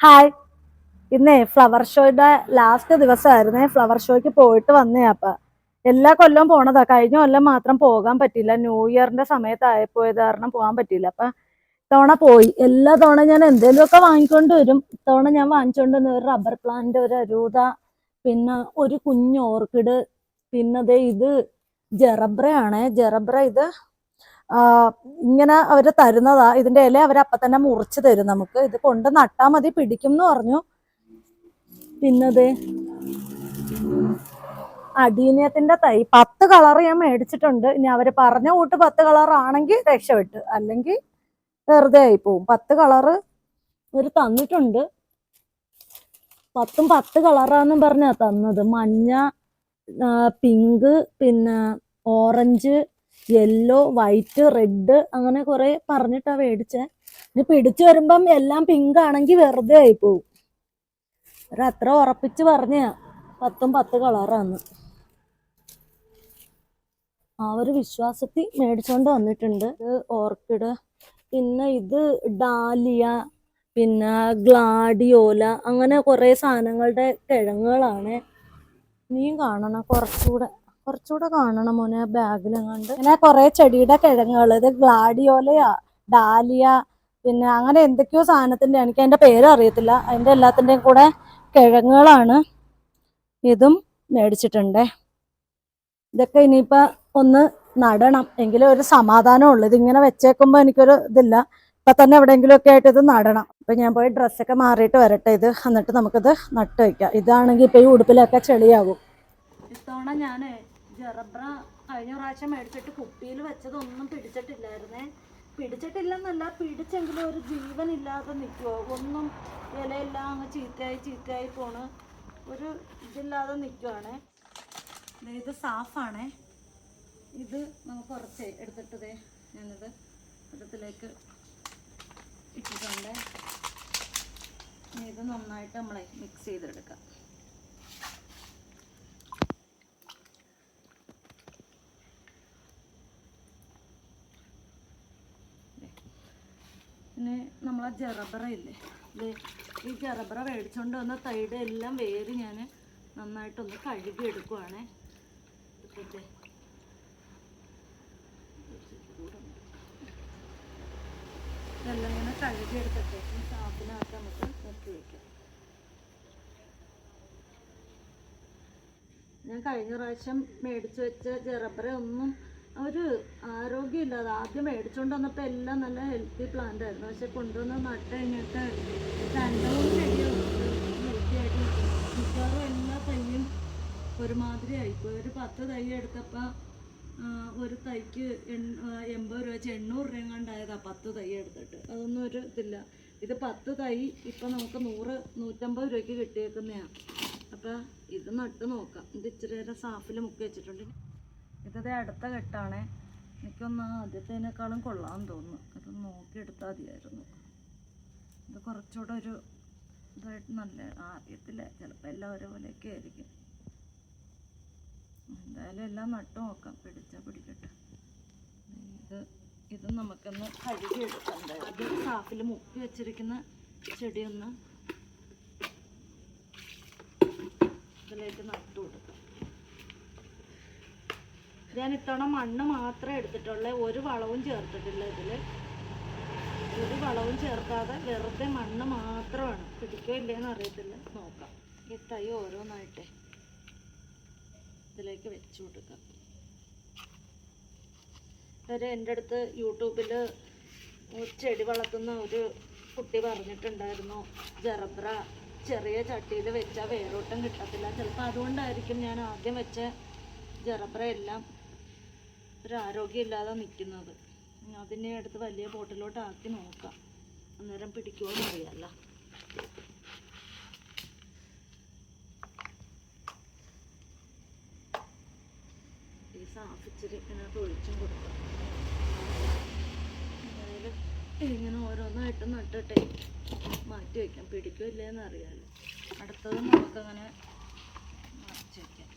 Hi. ഇന്നേ flower ഷോയുടെ last ദിവസമായിരുന്നേ. Flower ഷോയ്ക്ക് പോയിട്ട് വന്നേ. അപ്പൊ എല്ലാ കൊല്ലവും പോണതാ. കഴിഞ്ഞ കൊല്ലം മാത്രം പോകാൻ പറ്റില്ല, ന്യൂ ഇയറിന്റെ സമയത്തായപ്പോയത് കാരണം പോകാൻ പറ്റില്ല. അപ്പൊ ഇത്തവണ പോയി. എല്ലാ തവണ ഞാൻ എന്തേലുമൊക്കെ വാങ്ങിക്കൊണ്ട് വരും. ഇത്തവണ ഞാൻ വാങ്ങിച്ചുകൊണ്ട് വന്ന ഒരു റബ്ബർ പ്ലാന്റ്, ഒരു അരൂത, പിന്നെ ഒരു കുഞ്ഞ് ഓർക്കിഡ്, പിന്നെ ദേ ഇത് ജെറബ്രയാണേ. ജെറബ്ര ഇത് ഇങ്ങനെ അവര് തരുന്നതാ. ഇതിന്റെ ഇല അവർ അപ്പൊ തന്നെ മുറിച്ച് തരും നമുക്ക്. ഇത് കൊണ്ട് നട്ടാ മതി, പിടിക്കും എന്ന് പറഞ്ഞു. പിന്നത് അടീനിയത്തിന്റെ തൈ 10 കളർ ഞാൻ മേടിച്ചിട്ടുണ്ട്. ഇനി അവര് പറഞ്ഞ കൂട്ട് 10 കളർ ആണെങ്കിൽ രക്ഷപ്പെട്ട്, അല്ലെങ്കിൽ വെറുതെ ആയി പോവും. 10 കളറ് ഒരു തന്നിട്ടുണ്ട്. 10ഉം 10 കളറാന്നും പറഞ്ഞാ തന്നത്. മഞ്ഞ, പിങ്ക്, പിന്നെ ഓറഞ്ച്, യെല്ലോ, വൈറ്റ്, റെഡ്, അങ്ങനെ കുറെ പറഞ്ഞിട്ടാ മേടിച്ചേ. ഇനി പിടിച്ചു വരുമ്പം എല്ലാം പിങ്ക് ആണെങ്കിൽ വെറുതെ ആയി പോവും. അത്ര ഉറപ്പിച്ച് പറഞ്ഞ 10ഉം 10 കളറാന്ന് ആ ഒരു വിശ്വാസത്തിൽ മേടിച്ചോണ്ട് വന്നിട്ടുണ്ട്. ഇത് ഓർക്കിഡ്, പിന്നെ ഇത് ഡാലിയ, പിന്നെ ഗ്ലാഡിയോല, അങ്ങനെ കുറെ സാധനങ്ങളുടെ കിഴങ്ങുകളാണ്. നീയും കാണണം, കുറച്ചുകൂടെ കാണണം മോനെ. ബാഗിലെങ്ങാണ്ട് ഇങ്ങനെ കുറെ ചെടിയുടെ കിഴങ്ങുകൾ. ഇത് ഗ്ലാഡിയോലയാ, ഡാലിയ, പിന്നെ അങ്ങനെ എന്തൊക്കെയോ സാധനത്തിന്റെ, എനിക്ക് അതിന്റെ പേര് അറിയത്തില്ല. അതിന്റെ എല്ലാത്തിന്റെയും കൂടെ കിഴങ്ങുകളാണ്. ഇതും മേടിച്ചിട്ടുണ്ടേ. ഇതൊക്കെ ഇനിയിപ്പോ ഒന്ന് നടണം, എങ്കിലും ഒരു സമാധാനമുള്ളൂ. ഇതിങ്ങനെ വെച്ചേക്കുമ്പോ എനിക്കൊരു ഇതില്ല. ഇപ്പൊ തന്നെ എവിടെയെങ്കിലും ഒക്കെ ആയിട്ട് ഇത് നടണം. അപ്പൊ ഞാൻ പോയി ഡ്രസ്സൊക്കെ മാറിയിട്ട് വരട്ടെ. ഇത് എന്നിട്ട് നമുക്കിത് നട്ട് വയ്ക്കാം. ഇതാണെങ്കിൽ ഇപ്പൊ ഈ ഉടുപ്പിലൊക്കെ ചെളിയാകും. ഇത്തവണ ഞാൻ ജെറബ്ര കഴിഞ്ഞ പ്രാവശ്യം മേടിച്ചിട്ട് കുപ്പിയിൽ വെച്ചതൊന്നും പിടിച്ചിട്ടില്ലായിരുന്നേ. പിടിച്ചിട്ടില്ലെന്നല്ല, പിടിച്ചെങ്കിലും ഒരു ജീവനില്ലാതെ നിൽക്കുമോ, ഒന്നും ഇലയെല്ലാം അങ്ങ് ചീത്തയായി പോണ്, ഒരു ഇതില്ലാതെ നിൽക്കുവാണേ. ഇത് സാഫാണേ. ഇത് നമുക്ക് കുറച്ച് എടുത്തിട്ടതേ ഞാനിത് ഇടത്തിലേക്ക് ഇട്ടിട്ടുണ്ട്. ഇത് നന്നായിട്ട് നമ്മളെ മിക്സ് ചെയ്തെടുക്കാം. പിന്നെ നമ്മളെ ജെറബ്ര ഇല്ലേ, ഈ ജെറബ്ര മേടിച്ചുകൊണ്ട് വന്ന തൈയുടെ എല്ലാം വേര് ഞാൻ നന്നായിട്ടൊന്ന് കഴുകി എടുക്കുവാണേ. ഇതെല്ലാം ഇങ്ങനെ കഴുകി എടുത്തിട്ടേക്കും സാപ്പിനകത്ത് നമുക്ക് നിർത്തി വയ്ക്കാം. ഞാൻ കഴിഞ്ഞ പ്രാവശ്യം മേടിച്ചു വെച്ച ജെറബ്ര ഒന്നും ഒരു ആരോഗ്യമില്ലാതെ, ആദ്യം മേടിച്ചുകൊണ്ട് വന്നപ്പോൾ എല്ലാം നല്ല ഹെൽത്തി പ്ലാന്റ് ആയിരുന്നു. പക്ഷെ കൊണ്ടുവന്ന് നട്ട് കഴിഞ്ഞിട്ട് 2-3 ചെടികളും ഹെൽത്തി ആയിട്ട് നിൽക്കുന്നു. മിക്കവാറും എല്ലാ തൈയും ഒരുമാതിരി ആയിപ്പോയി. ഒരു 10 തൈ എടുത്തപ്പോൾ ഒരു തൈക്ക് 80 രൂപ വെച്ച് 800 രൂപ കണ്ടായതാ 10 തൈ എടുത്തിട്ട്. അതൊന്നും ഒരു ഇതില്ല. ഇത് 10 തൈ ഇപ്പം നമുക്ക് 100-150 രൂപയ്ക്ക് കിട്ടിയേക്കുന്നതാണ്. അപ്പം ഇത് നട്ട് നോക്കാം. ഇത് ഇച്ചിരി നേരം സാഫിൽ മുക്കി വെച്ചിട്ടുണ്ട്. ഇതേ അടുത്ത കെട്ടാണേ. എനിക്കൊന്ന് ആദ്യത്തേനേക്കാളും കൊള്ളാമെന്ന് തോന്നുന്നു. അത് നോക്കിയെടുത്താൽ മതിയായിരുന്നു. ഇത് കുറച്ചുകൂടെ ഒരു ഇതായിട്ട് നല്ല അറിയത്തില്ല, ചിലപ്പോൾ എല്ലാം ഒരേപോലെയൊക്കെ ആയിരിക്കും. എന്തായാലും എല്ലാം നട്ട് നോക്കാം, പിടിച്ചാൽ പിടിക്കട്ടെ. ഇത് നമുക്കൊന്ന് കഴുകിയെടുക്കണ്ടേ. ഇത് സാഫിൽ മുക്കി വെച്ചിരിക്കുന്ന ചെടിയൊന്ന് ഇതിലേക്ക് നട്ടു കൊടുക്കാം. ഞാൻ ഇത്തവണ മണ്ണ് മാത്രമേ എടുത്തിട്ടുള്ളൂ, ഒരു വളവും ചേർത്തിട്ടില്ല. ഇതിൽ ഒരു വളവും ചേർക്കാതെ വെറുതെ മണ്ണ് മാത്രമാണ്. പിടിക്കോ ഇല്ലേന്ന് അറിയത്തില്ല, നോക്കാം. ഈ തൈ ഓരോന്നായിട്ടേ ഇതിലേക്ക് വെച്ചു കൊടുക്കാം. എൻ്റെ അടുത്ത് യൂട്യൂബിൽ ചെടി വളർത്തുന്ന ഒരു കുട്ടി പറഞ്ഞിട്ടുണ്ടായിരുന്നു, ജെറബ്ര ചെറിയ ചട്ടിയിൽ വെച്ചാൽ വേരോട്ടം കിട്ടത്തില്ല. ചിലപ്പോൾ അതുകൊണ്ടായിരിക്കും ഞാൻ ആദ്യം വെച്ച ജെറബ്ര എല്ലാം ഒരു ആരോഗ്യമില്ലാതെ നിൽക്കുന്നത്. അതിനെ എടുത്ത് വലിയ ബോട്ടിലോട്ട് ആക്കി നോക്കാം, അന്നേരം പിടിക്കുമോ എന്നറിയാമല്ലോ. ഈ സാഫിച്ചിരി ഇതിനകത്ത് ഒഴിച്ചും കൊടുക്കാം. അതായത് ഇങ്ങനെ ഓരോന്നായിട്ട് നട്ടിട്ടേ മാറ്റി വയ്ക്കാം, പിടിക്കില്ലേന്ന് അറിയാമല്ലോ. അടുത്തത് നമുക്കങ്ങനെ മറച്ച് വയ്ക്കാം.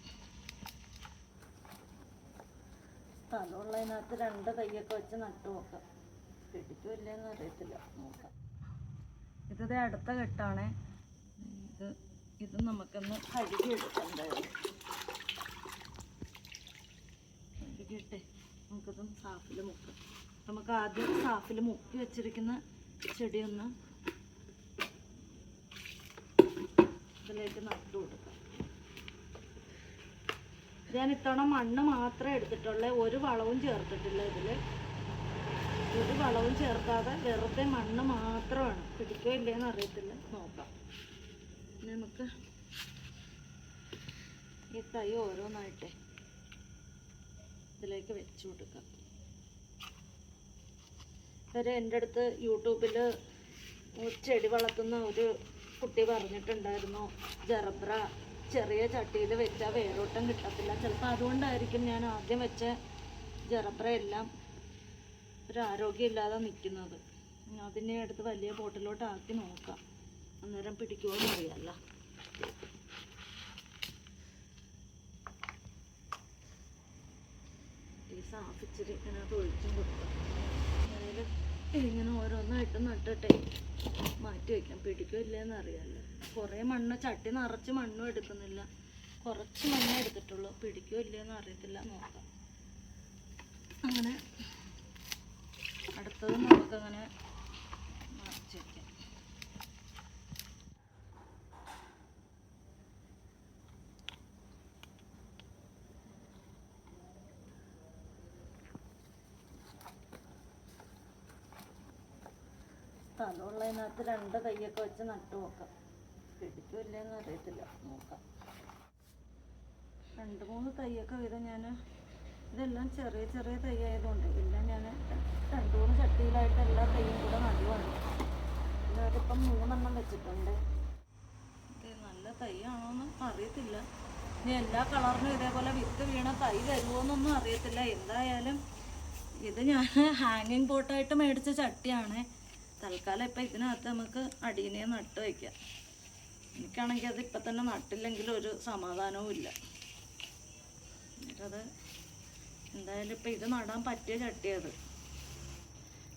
സ്ഥലമുള്ളതിനകത്ത് 2 തൈയൊക്കെ വെച്ച് നട്ടു നോക്കാം, പിടിക്കില്ലേന്ന് അറിയത്തില്ല, നോക്കാം. ഇത് അടുത്ത കെട്ടാണ്. ഇത് നമുക്കൊന്ന് കഴുകി എടുക്കണ്ടായിരുന്നു. കഴുകിയിട്ടേ നമുക്കിതും സാഫിൽ മുക്കാം. നമുക്ക് ആദ്യം സാഫിൽ മുക്കി വെച്ചിരിക്കുന്ന ചെടിയൊന്ന് ഇതിലേക്ക് നട്ടു കൊടുക്കാം. ഞാൻ ഇത്തവണ മണ്ണ് മാത്രമേ എടുത്തിട്ടുള്ളൂ, ഒരു വളവും ചേർത്തിട്ടില്ല. ഇതിൽ ഒരു വളവും ചേർക്കാതെ വെറുതെ മണ്ണ് മാത്രമാണ്. പിടിക്കോ ഇല്ലേന്ന് അറിയത്തില്ല, നോക്കാം. നമുക്ക് ഈ തൈ ഓരോന്നായിട്ടേ ഇതിലേക്ക് വെച്ചു കൊടുക്കാം. വരെ എൻ്റെ അടുത്ത് യൂട്യൂബിൽ ചെടി വളർത്തുന്ന ഒരു കുട്ടി പറഞ്ഞിട്ടുണ്ടായിരുന്നു, ജറബ്ര ചെറിയ ചട്ടിയിൽ വെച്ചാൽ വേരോട്ടം കിട്ടത്തില്ല. ചിലപ്പോൾ അതുകൊണ്ടായിരിക്കും ഞാൻ ആദ്യം വെച്ച ജറബ്ര എല്ലാം ഒരു ആരോഗ്യമില്ലാതെ നിൽക്കുന്നത്. അതിനെ എടുത്ത് വലിയ ബോട്ടിലോട്ട് ആക്കി നോക്കാം, അന്നേരം പിടിക്കുമോ എന്ന് അറിയാമല്ലോ. ഈ സാഫിച്ചിരി ഇതിനകത്ത് ഒഴിച്ചും കൊടുക്കാം. അതായത് ഇങ്ങനെ ഓരോന്നായിട്ട് നട്ടിട്ടേ മാറ്റി വയ്ക്കാം. പിടിക്കോ ഇല്ലയെന്ന് അറിയാമല്ലോ. കുറേ മണ്ണ്, ചട്ടി നിറച്ച് മണ്ണും എടുക്കുന്നില്ല, കുറച്ച് മണ്ണേ എടുത്തിട്ടുള്ളൂ. പിടിക്കോ ഇല്ലയെന്ന് അറിയത്തില്ല, നോക്കാം. അങ്ങനെ അടുത്തത് നമുക്കങ്ങനെ മറച്ച് വയ്ക്കാം. സ്ഥലമുള്ളതിനകത്ത് 2 തൈയൊക്കെ വെച്ച് നട്ടു നോക്കാം. പിടിക്കോ ഇല്ലയെന്ന് അറിയത്തില്ല, നോക്കാം. 2-3 തൈയൊക്കെ വീതം ഞാൻ, ഇതെല്ലാം ചെറിയ ചെറിയ തൈ ആയതുകൊണ്ട് എല്ലാം ഞാൻ 2-3 ചട്ടിയിലായിട്ട് എല്ലാ തൈയും കൂടെ നടുവാണ്. അതിപ്പം 3 എണ്ണം വെച്ചിട്ടുണ്ട്. ഇത് നല്ല തൈയാണോന്ന് അറിയത്തില്ല. ഇനി എല്ലാ കളറിനും ഇതേപോലെ വിത്ത് വീണ തൈ വരുമോയെന്നൊന്നും അറിയത്തില്ല. എന്തായാലും ഇത് ഞാൻ ഹാങ്ങിങ് പോട്ടായിട്ട് മേടിച്ച ചട്ടിയാണ്. തൽക്കാലം ഇപ്പം ഇതിനകത്ത് നമുക്ക് അടീനെ നട്ട് വയ്ക്കാം. എനിക്കാണെങ്കിൽ അത് ഇപ്പം തന്നെ നട്ടില്ലെങ്കിലും ഒരു സമാധാനവും ഇല്ല. എന്നിട്ടത് എന്തായാലും ഇപ്പം ഇത് നടാൻ പറ്റിയ ചട്ടിയത്.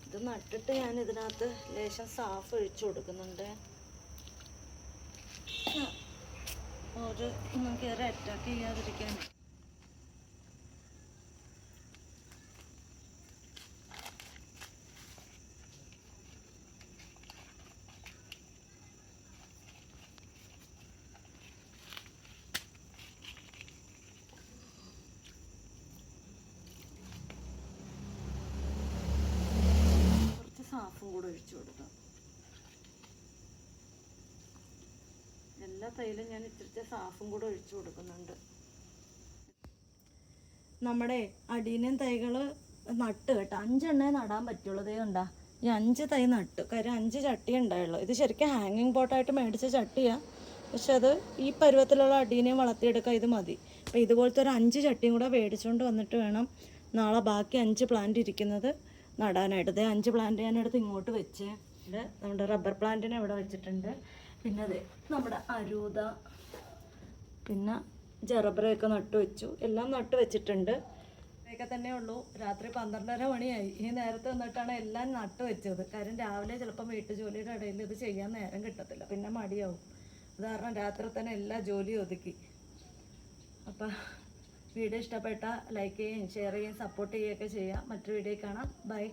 ഇത് നട്ടിട്ട് ഞാൻ ഇതിനകത്ത് ലേശം സാഫ് ഒഴിച്ചു കൊടുക്കുന്നുണ്ട്. ഒരു കയറി അറ്റാക്ക് ചെയ്യാതിരിക്കാൻ. സാഫും കൂടെ ഒഴിച്ചു കൊടുക്കാം. എല്ലാ തൈയിലും ഞാൻ ഇത്തിരി സാഫും കൂടെ ഒഴിച്ചു കൊടുക്കുന്നുണ്ട്. നമ്മുടെ അടീനിയം തൈകൾ നട്ട് കേട്ടോ, 5 എണ്ണേ നടാൻ പറ്റുള്ളൂ. ഇതേ കണ്ടാ, ഈ 5 തൈ നട്ടു. കാര്യം 5 ചട്ടി ഉണ്ടായുള്ളൂ. ഇത് ശരിക്കും ഹാങ്ങിങ് പോട്ടായിട്ട് മേടിച്ച ചട്ടിയാണ്, പക്ഷെ അത് ഈ പരുവത്തിലുള്ള അടീനിയം വളർത്തിയെടുക്കാൻ ഇത് മതി. അപ്പോൾ ഇതുപോലത്തെ ഒരു 5 ചട്ടിയും കൂടെ മേടിച്ചുകൊണ്ട് വന്നിട്ട് വേണം നാളെ ബാക്കി 5 പ്ലാന്റ് ഇരിക്കുന്നത് നടാനായിട്ട്. ഇതേ 5 പ്ലാന്റ് ഞാനെടുത്ത് ഇങ്ങോട്ട് വെച്ച്. നമ്മുടെ റബ്ബർ പ്ലാന്റിനെ ഇവിടെ വെച്ചിട്ടുണ്ട്. പിന്നെ അതെ നമ്മുടെ അരൂത, പിന്നെ ജറബ്രയൊക്കെ നട്ടു വെച്ചു. എല്ലാം നട്ടു വെച്ചിട്ടുണ്ട്. ഇതൊക്കെ തന്നെ ഉള്ളൂ. രാത്രി 12:30 മണിയായി. ഈ നേരത്തെ വന്നിട്ടാണ് എല്ലാം നട്ടു വെച്ചത്. കാര്യം രാവിലെ ചിലപ്പം വീട്ടുജോലിയുടെ ഇടയിൽ ഇത് ചെയ്യാൻ നേരം കിട്ടത്തില്ല, പിന്നെ മടിയാവും. അത് കാരണം രാത്രി തന്നെ എല്ലാ ജോലിയും ഒതുക്കി. അപ്പം വീഡിയോ ഇഷ്ടപ്പെട്ടാൽ ലൈക്ക് ചെയ്യുകയും ഷെയർ ചെയ്യുകയും സപ്പോർട്ട് ചെയ്യുകയൊക്കെ ചെയ്യാം. മറ്റൊരു വീഡിയോ കാണാം. ബൈ.